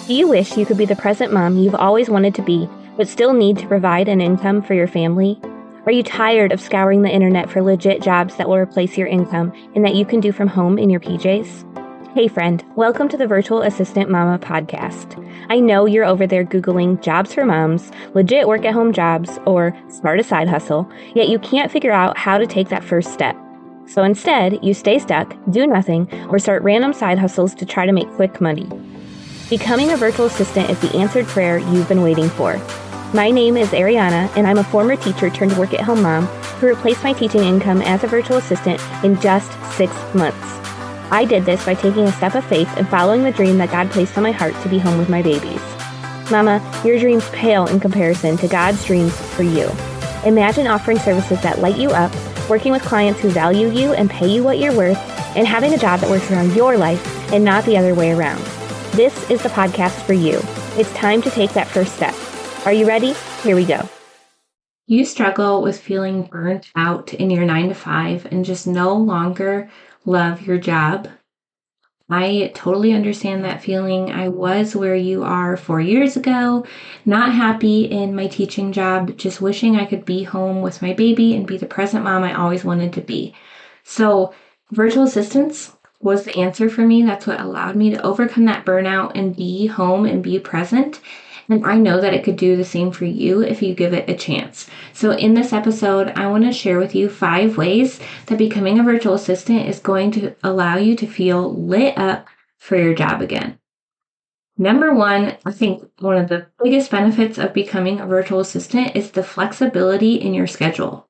Do you wish you could be the present mom you've always wanted to be, but still need to provide an income for your family? Are you tired of scouring the internet for legit jobs that will replace your income and that you can do from home in your PJs? Hey friend, welcome to the Virtual Assistant Mama podcast. I know you're over there Googling jobs for moms, legit work at home jobs, or start a side hustle, yet you can't figure out how to take that first step. So instead, you stay stuck, do nothing, or start random side hustles to try to make quick money. Becoming a virtual assistant is the answered prayer you've been waiting for. My name is Ariana, and I'm a former teacher turned work-at-home mom who replaced my teaching income as a virtual assistant in just 6 months. I did this by taking a step of faith and following the dream that God placed on my heart to be home with my babies. Mama, your dreams pale in comparison to God's dreams for you. Imagine offering services that light you up, working with clients who value you and pay you what you're worth, and having a job that works around your life and not the other way around. This is the podcast for you. It's time to take that first step. Are you ready? Here we go. You struggle with feeling burnt out in your 9 to 5 and just no longer love your job. I totally understand that feeling. I was where you are 4 years ago, not happy in my teaching job, just wishing I could be home with my baby and be the present mom I always wanted to be. So virtual assistants was the answer for me. That's what allowed me to overcome that burnout and be home and be present. And I know that it could do the same for you if you give it a chance. So in this episode, I want to share with you 5 ways that becoming a virtual assistant is going to allow you to feel lit up for your job again. Number 1, I think one of the biggest benefits of becoming a virtual assistant is the flexibility in your schedule.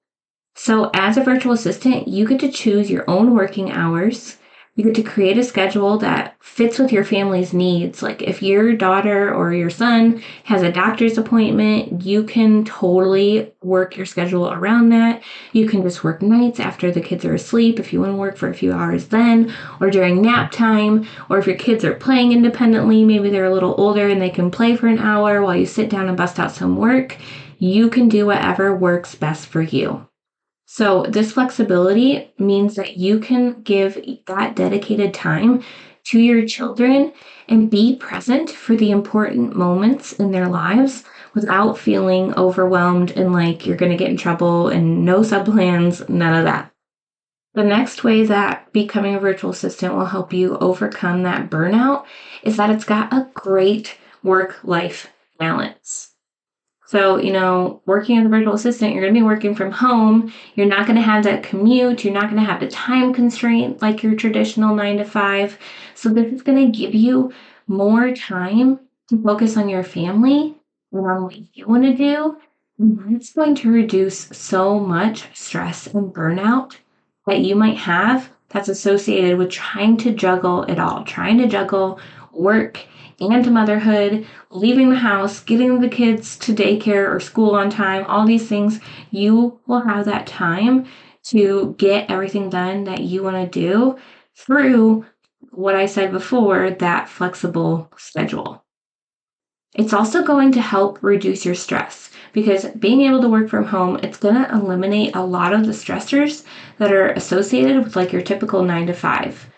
So as a virtual assistant, you get to choose your own working hours. You get to create a schedule that fits with your family's needs. Like if your daughter or your son has a doctor's appointment, you can totally work your schedule around that. You can just work nights after the kids are asleep if you want to work for a few hours then, or during nap time, or if your kids are playing independently, maybe they're a little older and they can play for an hour while you sit down and bust out some work. You can do whatever works best for you. So this flexibility means that you can give that dedicated time to your children and be present for the important moments in their lives without feeling overwhelmed and like you're going to get in trouble and no subplans, none of that. The next way that becoming a virtual assistant will help you overcome that burnout is that it's got a great work-life balance. So, working as a virtual assistant, you're going to be working from home. You're not going to have that commute. You're not going to have the time constraint like your traditional 9 to 5. So this is going to give you more time to focus on your family and on what you want to do. And it's going to reduce so much stress and burnout that you might have that's associated with trying to juggle it all, trying to juggle work and motherhood, leaving the house, getting the kids to daycare or school on time, all these things. You will have that time to get everything done that you want to do through what I said before, that flexible schedule. It's also going to help reduce your stress because being able to work from home, it's going to eliminate a lot of the stressors that are associated with like your typical 9 to 5.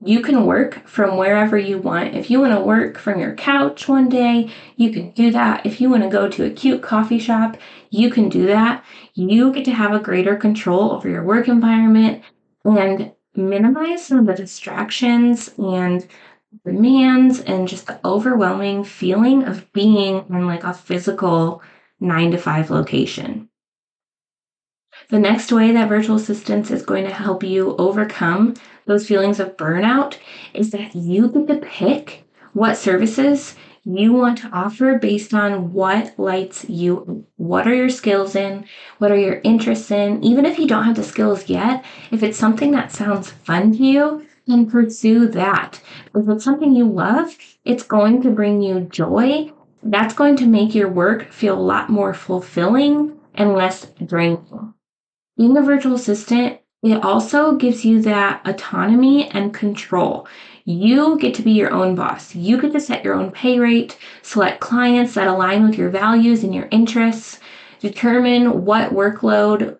You can work from wherever you want. If you want to work from your couch one day, you can do that. If you want to go to a cute coffee shop, you can do that. You get to have a greater control over your work environment and minimize some of the distractions and demands and just the overwhelming feeling of being in like a physical 9 to 5 location. The next way that virtual assistance is going to help you overcome those feelings of burnout is that you get to pick what services you want to offer based on what lights you up. What are your skills in? What are your interests in? Even if you don't have the skills yet, if it's something that sounds fun to you, then pursue that. If it's something you love, it's going to bring you joy. That's going to make your work feel a lot more fulfilling and less draining. Being a virtual assistant, it also gives you that autonomy and control. You get to be your own boss. You get to set your own pay rate, select clients that align with your values and your interests, determine what workload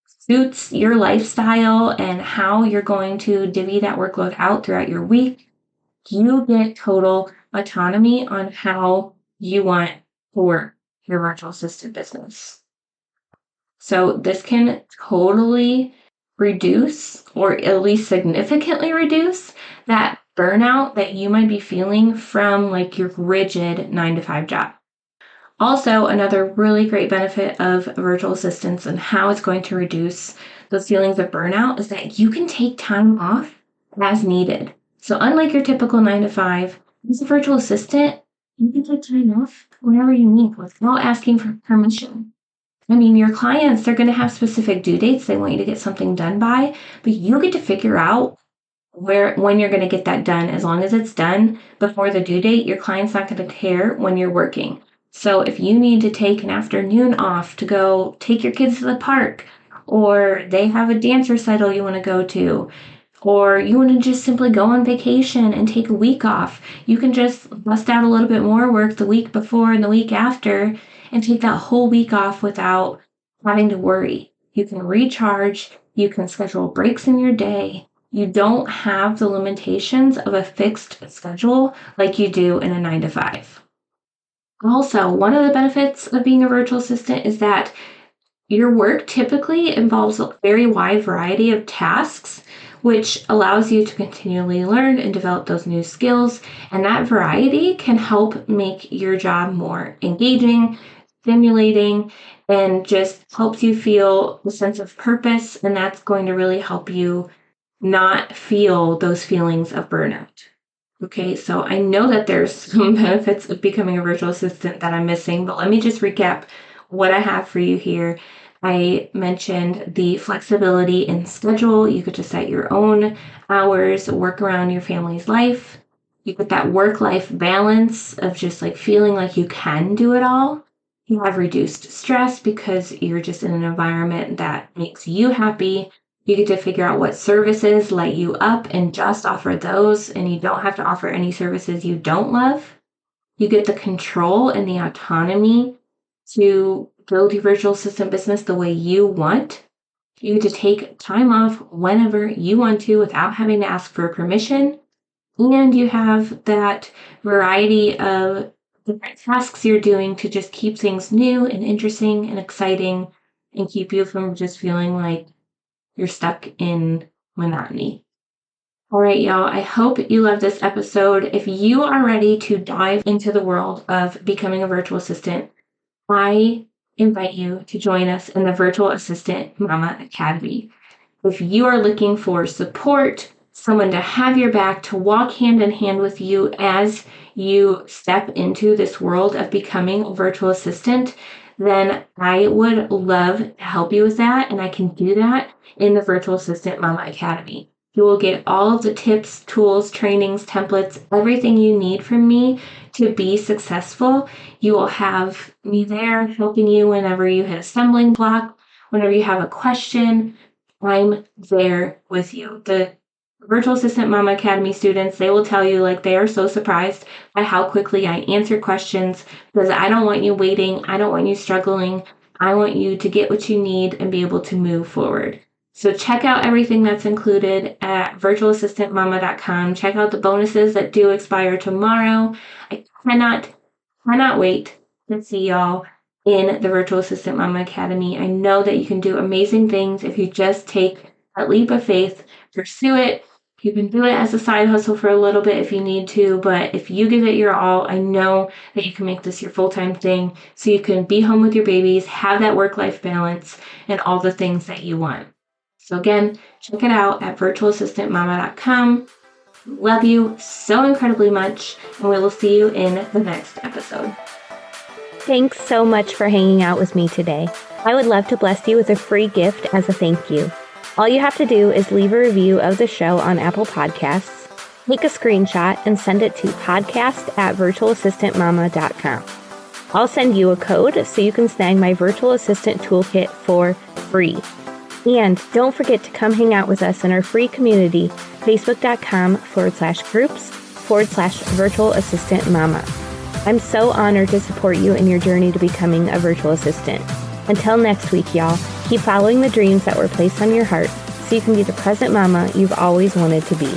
suits your lifestyle and how you're going to divvy that workload out throughout your week. You get total autonomy on how you want to work your virtual assistant business. So this can totally reduce, or at least significantly reduce, that burnout that you might be feeling from like your rigid 9-to-5 job. Also, another really great benefit of virtual assistants and how it's going to reduce those feelings of burnout is that you can take time off as needed. So unlike your typical 9-to-5, as a virtual assistant, you can take time off whenever you need without asking for permission. I mean, your clients, they're going to have specific due dates they want you to get something done by, but you get to figure out when you're going to get that done. As long as it's done before the due date, your client's not going to care when you're working. So if you need to take an afternoon off to go take your kids to the park, or they have a dance recital you want to go to, or you want to just simply go on vacation and take a week off, you can just bust out a little bit more work the week before and the week after and take that whole week off without having to worry. You can recharge, you can schedule breaks in your day. You don't have the limitations of a fixed schedule like you do in a 9-to-5. Also, one of the benefits of being a virtual assistant is that your work typically involves a very wide variety of tasks, which allows you to continually learn and develop those new skills. And that variety can help make your job more engaging, stimulating, and just helps you feel a sense of purpose. And that's going to really help you not feel those feelings of burnout. Okay, so I know that there's some benefits of becoming a virtual assistant that I'm missing, but let me just recap what I have for you here. I mentioned the flexibility in schedule. You could just set your own hours, work around your family's life. You get that work-life balance of just like feeling like you can do it all. You have reduced stress because you're just in an environment that makes you happy. You get to figure out what services light you up and just offer those, and you don't have to offer any services you don't love. You get the control and the autonomy to build your virtual assistant business the way you want. You get to take time off whenever you want to without having to ask for permission. And you have that variety of different tasks you're doing to just keep things new and interesting and exciting and keep you from just feeling like you're stuck in monotony. All right, y'all, I hope you love this episode. If you are ready to dive into the world of becoming a virtual assistant, I invite you to join us in the Virtual Assistant Mama Academy. If you are looking for support, someone to have your back, to walk hand in hand with you as you step into this world of becoming a virtual assistant, then I would love to help you with that, and I can do that in the Virtual Assistant Mama Academy. You will get all of the tips, tools, trainings, templates, everything you need from me to be successful. You will have me there helping you whenever you hit a stumbling block, whenever you have a question. I'm there with you. The Virtual Assistant Mama Academy students, they will tell you like they are so surprised by how quickly I answer questions, because I don't want you waiting. I don't want you struggling. I want you to get what you need and be able to move forward. So check out everything that's included at virtualassistantmama.com. Check out the bonuses that do expire tomorrow. I cannot wait to see y'all in the Virtual Assistant Mama Academy. I know that you can do amazing things if you just take that leap of faith, pursue it. You can do it as a side hustle for a little bit if you need to, but if you give it your all, I know that you can make this your full-time thing so you can be home with your babies, have that work-life balance, and all the things that you want. So again, check it out at virtualassistantmama.com. Love you so incredibly much, and we will see you in the next episode. Thanks so much for hanging out with me today. I would love to bless you with a free gift as a thank you. All you have to do is leave a review of the show on Apple Podcasts, take a screenshot, and send it to podcast@virtualassistantmama.com. I'll send you a code so you can snag my virtual assistant toolkit for free. And don't forget to come hang out with us in our free community, facebook.com/groups/virtualassistantmama. I'm so honored to support you in your journey to becoming a virtual assistant. Until next week, y'all, keep following the dreams that were placed on your heart so you can be the present mama you've always wanted to be.